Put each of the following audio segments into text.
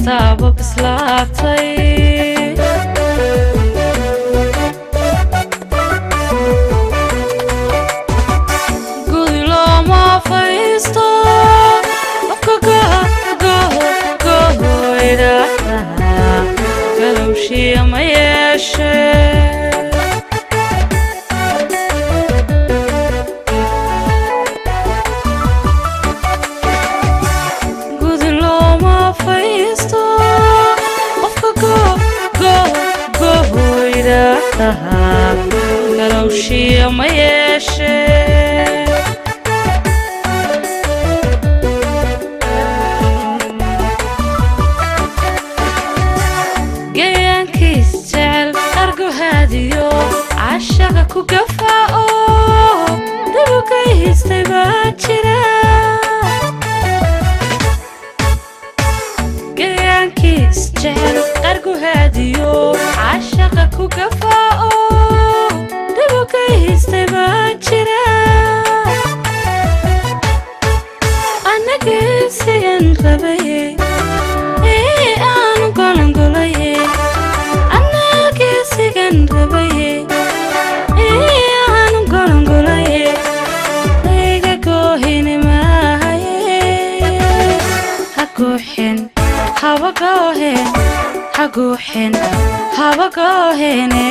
sabab islaatay gudi looma fadhiisto qofka gohoyda galowshiya ma yeeshee galowshiya ma yeeshee gayaankiis jecel argohaadiyo cashaqa ku gafaa'o dabuka hiistay baa jira gayaankiis jecel argohaadiyo cashaqa ku gafaa'o dabuka hiistay baa jira anagesigan rabaye aanu golongolaye anagesigan rabaye aanu golongolaye iga goohini maahaye ha gooxen haba goohen ha gooxen haba goohene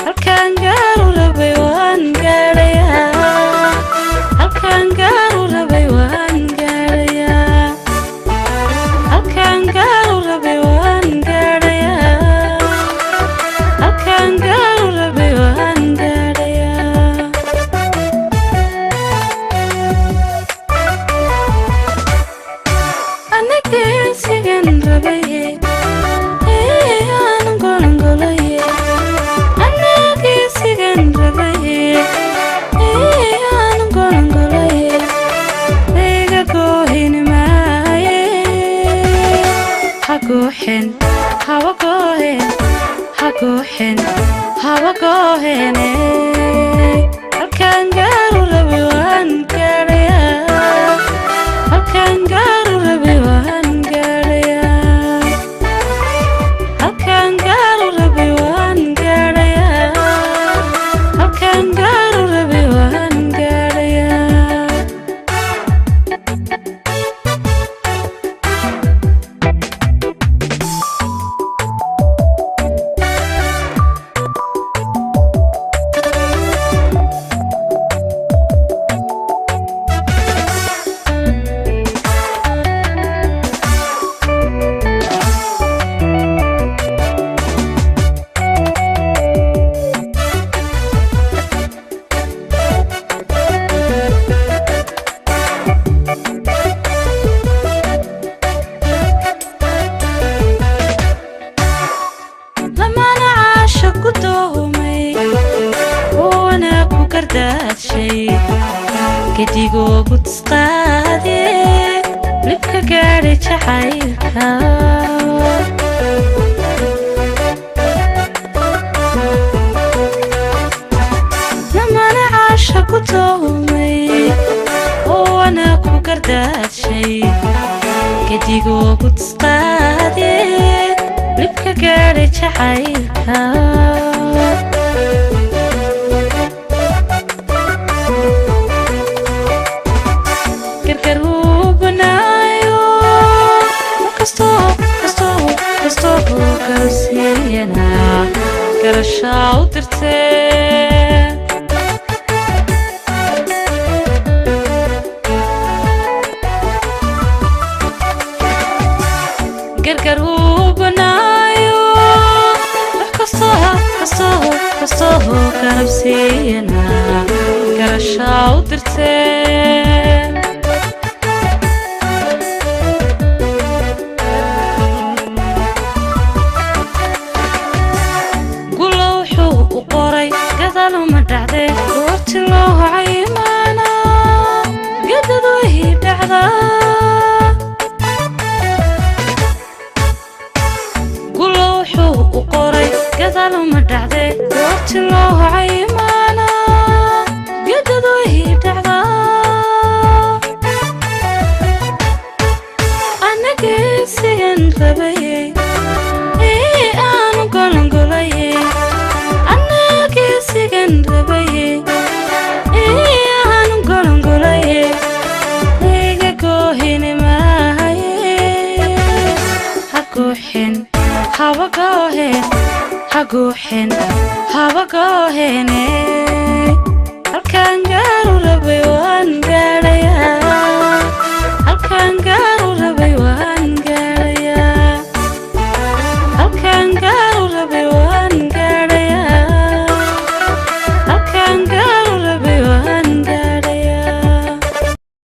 halkaan gaaru rabay waan gaadhayaa halkaan gaaru rabay waan gaadhayaa halkaan gaaru rabay waan gaadhayaa halkaan gaaru rabay waan gaadhayaa anagesigan rabaye aanu golongolaye anagesigan rabaye aanu golongolaye iga goohini maaye ha gooxen haba goohen ha gooxen haba goohene halkaan gaaru rabay waan gaadhayaa halkaan gaaru rabay waan gaadhayaa halkaan gaaru rabay waan gaadhayaa halkaan gaaru rabay waan gaadhayaa lamana caasha ku doomay wana ku gardaadshay gadigoo budsqaade libka gaadhay jacaylka lamana caasha ku doomay wana ku gardaadshay gadigoo budsqaade libka gaadhay jacaylka gargar uu banaayo kastoo galsiiyana garashaa u dirtee gargar uu banaayo kastoo galabsiiyana garashaa u dirtee gulo wuxuu u qoray gadaluma dhacdee goorti loo cayimaana gadad way dhacdaa gulo wuxuu u qoray gadaluma dhacdee goorti loo cayimaana gadad way dhacdaa anagesigan guuxin haba gooheen ha guuxin haba gooheen halkaan gaaru rabay waan gaadhayaa halkaan